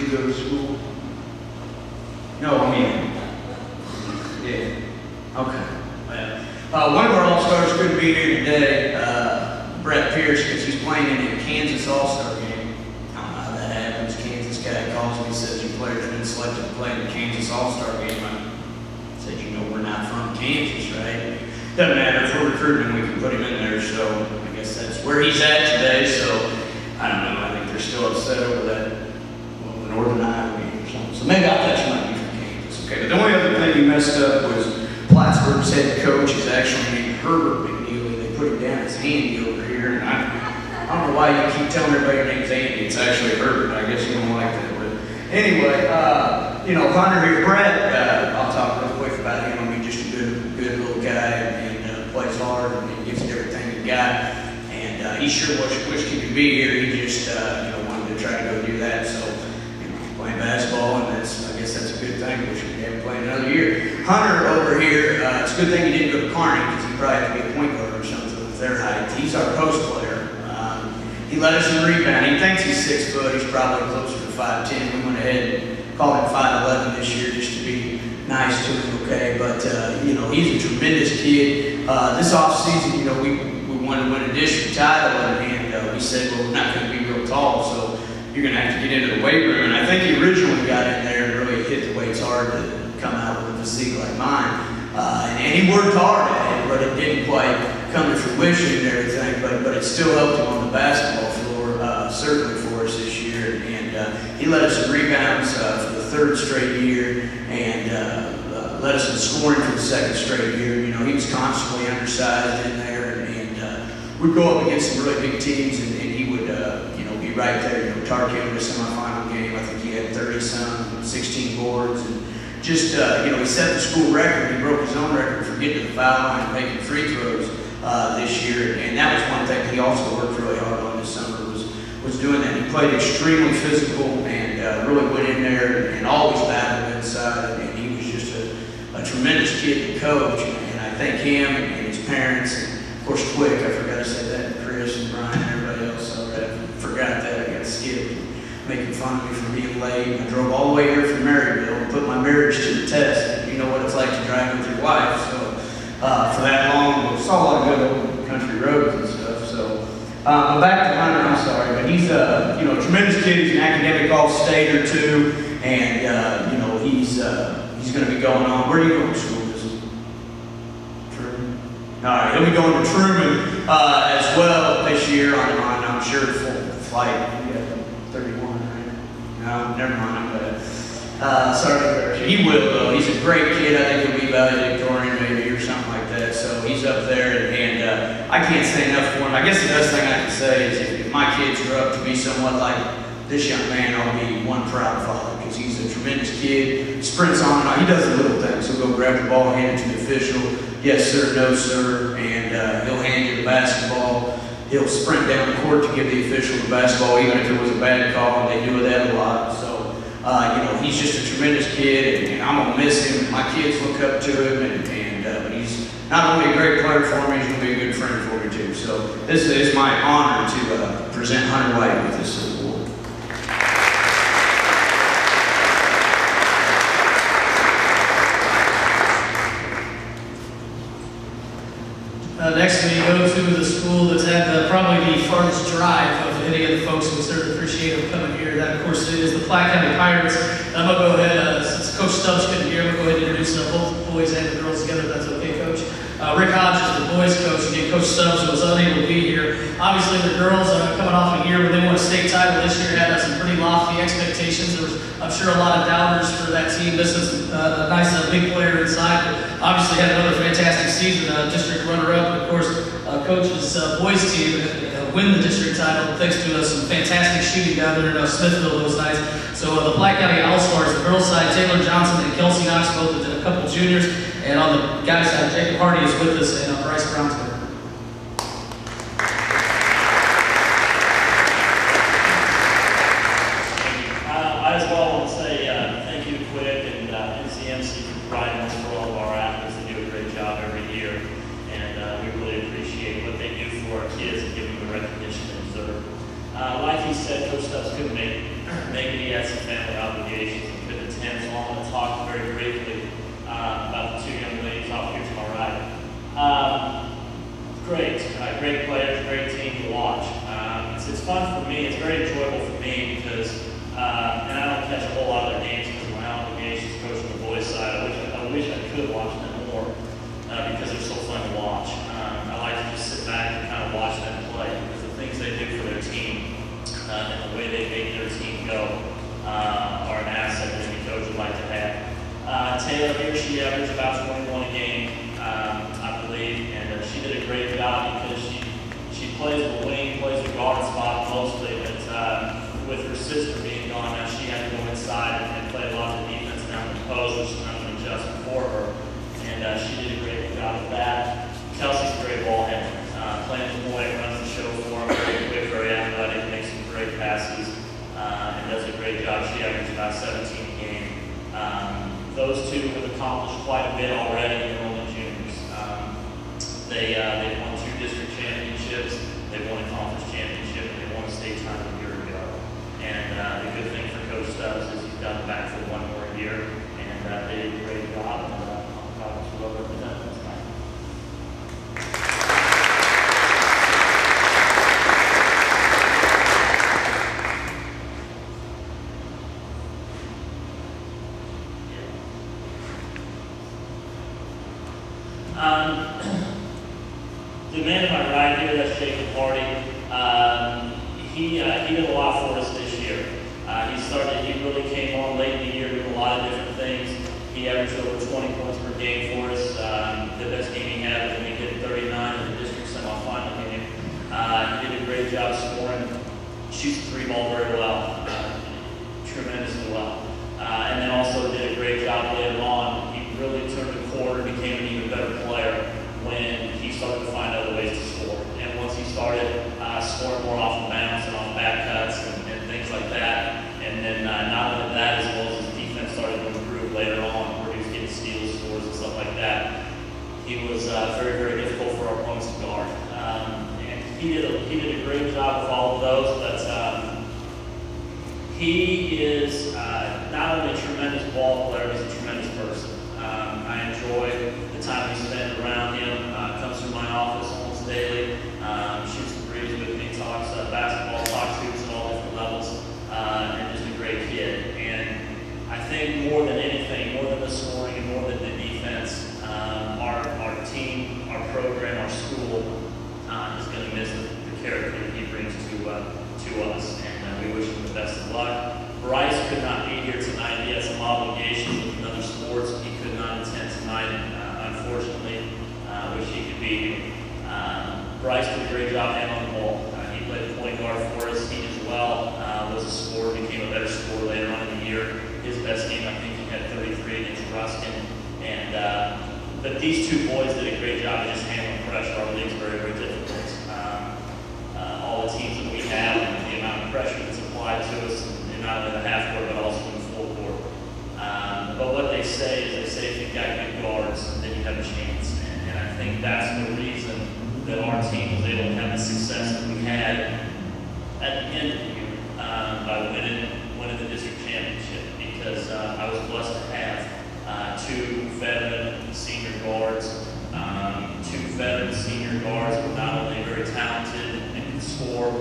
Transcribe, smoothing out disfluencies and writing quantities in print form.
you go to school? No, I mean, yeah. Okay. One of our All-Stars couldn't be here today, Brett Pierce, because he's playing in a Kansas All-Star game. I don't know how that happens. Kansas guy calls me and says your player's been selected to play in the Kansas All-Star game. I said, you know, we're not from Kansas, right? Doesn't matter if we're recruiting him, we can put him in there. So I guess that's where he's at today. So I don't know. I think they're still upset over that Northern Iowa game or something. So maybe I thought you might be from Kansas. Okay, but the only other thing he messed up was Plattsburgh's head coach is actually named Herbert McNeely. They put him down as Andy over here, and I don't know why you keep telling everybody your name's Andy. It's actually Herbert. I guess you don't like that. But anyway, you know, Hunter here, Brett, I'll talk real quick about him. I mean, just a good little guy, and plays hard and gives it everything he got. And he sure wish he could be here. He just you know, wanted to try to go do that. So playing basketball, and I guess that's a good thing. We should have played another year. Hunter over here, it's a good thing he didn't go to Kearney because he probably had to be a point guard or something with their height. He's our post player. He led us in rebounding. He thinks he's 6 foot. He's probably closer to 5'10". We went ahead and called him 5'11" this year just to be nice to him, okay? But, you know, he's a tremendous kid. This offseason, you know, we wanted to win a district title, and we said, well, we're not going to be real tall, so you're going to have to get into the weight room. And I think he originally got in there and really hit the weights hard to come out with a physique like mine. And he worked hard at it, but it didn't quite come to fruition and everything. But it still helped him on the basketball floor, certainly for us this year. And he led us in rebounds for the 3rd straight year, and led us in scoring for the 2nd straight year. You know, he was constantly undersized in there, and we'd go up against some really big teams, and he would, you know, be right there. You know, Tarkin in the semifinal game, I think he had 30-some, 16 boards, and just, you know, he set the school record. He broke his own record for getting to the foul line and making free throws this year, and that was one thing he also worked really hard on this summer, was doing that. He played extremely physical and really went in there and always battled inside, and he was just a tremendous kid to coach, and I thank him and his parents, and of course Quick, I forgot to say that, and Chris and Brian and everybody else, so I forgot that. I got skipped, making fun of me for being late. I drove all the way here from Maryville and put my marriage to the test. You know what it's like to drive with your wife, so for that long, we saw a lot of good old country roads and stuff. So, but back to Hunter, I'm sorry, but he's you know, a tremendous kid. He's an academic all-stater too, and you know, he's going to be going on. Where are you going to school? Truman. All right, he'll be going to Truman as well this year on I'm sure full flight. Yeah, 31, right? No, never mind. I'm bad. Sorry, he will though. He's a great kid. I think he'll be valedictorian maybe or something like that. So he's up there, and I can't say enough for him. I guess the best thing I can say is if my kids grow up to be somewhat like this young man, I'll be one proud father, because he's a tremendous kid. Sprints on and on. He does the little things. He'll go grab the ball, hand it to the official. Yes, sir, no, sir. And he'll hand you the basketball. He'll sprint down the court to give the official the basketball, even if it was a bad call, and they do that a lot. So, you know, he's just a tremendous kid, and I'm going to miss him. My kids look up to him, but he's not only a great player for me, he's going to be a good friend for me, too. So this is my honor to present Hunter White with this award. Next, we go to the school that's had probably the farthest drive of any of the folks who certainly appreciate them coming here. That, of course, is the Platte County Pirates. I'm going to go ahead, since Coach Stubbs couldn't be here, I'm going to go ahead and introduce both the boys and the girls together, if that's okay, Coach. Rick Hodges, the boys coach, again, Coach Stubbs was unable to be here. Obviously, the girls coming off a year where they won a state title this year had some pretty lofty expectations. There was, I'm sure, a lot of doubters for that team. This is a nice big player inside, but obviously had another fantastic season, district runner-up. And of course, Coach's boys team win the district title thanks to some fantastic shooting down there in Smithville those nights. So the Platte County All-Stars, the girls side, Taylor Johnson and Kelsey Knox, both a couple juniors. And on the guys' side, Jacob Hardy is with us, and Bryce Brown's there. I as well want to say thank you to Quick and NCMC for providing us for all of our athletes. They do a great job every year, and we really appreciate what they do for our kids and give them the recognition they deserve. Like he said, Coach Stubbs couldn't make any he had some family obligations and couldn't attend, so I'm going to talk very briefly about the two young ladies off here to my right. Great players, great team to watch. It's fun for me, it's very enjoyable for me because, and I don't catch a whole lot of their games because of my obligations coaching the boys side. I wish I could watch them more because they're so fun to watch. I like to just sit back and kind of watch them play because the things they do for their team and the way they make their team go are an asset that any coach would like to have. Taylor here, she averaged about 21 a game, I believe, and she did a great job because she plays the wing, plays the guard spot mostly, but with her sister being gone now, she had to go inside and play a lot of the defense down the post, which is not an adjustment for her, and she did a great job of that. Kelsey's a great ball handler, playing the point, runs the show for him, very quick, very athletic, makes some great passes, and does a great job. She averages about 17 a game. Those two have accomplished quite a bit already in only juniors. They've won 2 district championships, they've won a conference championship, and they won a state tournament a year ago. And the good thing for Coach Stubbs is he's got them back for 1 more year, and they did a great job, and I'm proud to well represent them tonight. The man to my right here, that's Jacob Hardy. He did a lot for us this year. He really came on late in the year doing a lot of different things. He averaged over 20 points per game for us. The best game he had was when he hit 39 in the district semifinal game. He did a great job scoring. Shoots the 3-ball very well, tremendously well. And then also did a great job later on. He really turned the corner, became an even better player when he started to find other ways to score. And once he started scoring more off the bounce and off back cuts and things like that, and then not only that, as well as his defense started to improve later on, where he was getting steals, scores, and stuff like that, he was very, very difficult for our opponents to guard. And he did a great job with all of those, but he is not only a tremendous ball player, he's a tremendous person. I enjoy the time we spend around him. Comes through my office almost daily, shoots the breeze with me, talks basketball, talks hoops at all different levels, and just a great kid. And I think more than anything, more than the scoring and more than the defense, our team, our program, our school is going to miss the character that he brings to us, and we wish him the best of luck. Bryce could not be here tonight. He had some obligations with another sports. He could not attend tonight, unfortunately. Wish he could be here. Bryce did a great job handling the ball. He played point guard for us. He as well was a scorer, became a better scorer later on in the year. His best game, I think he had 33 against Ruskin. But these two boys did a great job of just handling pressure. Our league's very, very difficult. All the teams that we have, and the amount of pressure that's applied to us, and not only the half court, but also in the full court. But what they say is if you've got good guards, then you have a chance. And I think that's the reason that our team was able to have the success that we had at the end of the year by winning the district championship. Because I was blessed to have 2 veteran senior guards, 2 veteran senior guards who were not only very talented and could score,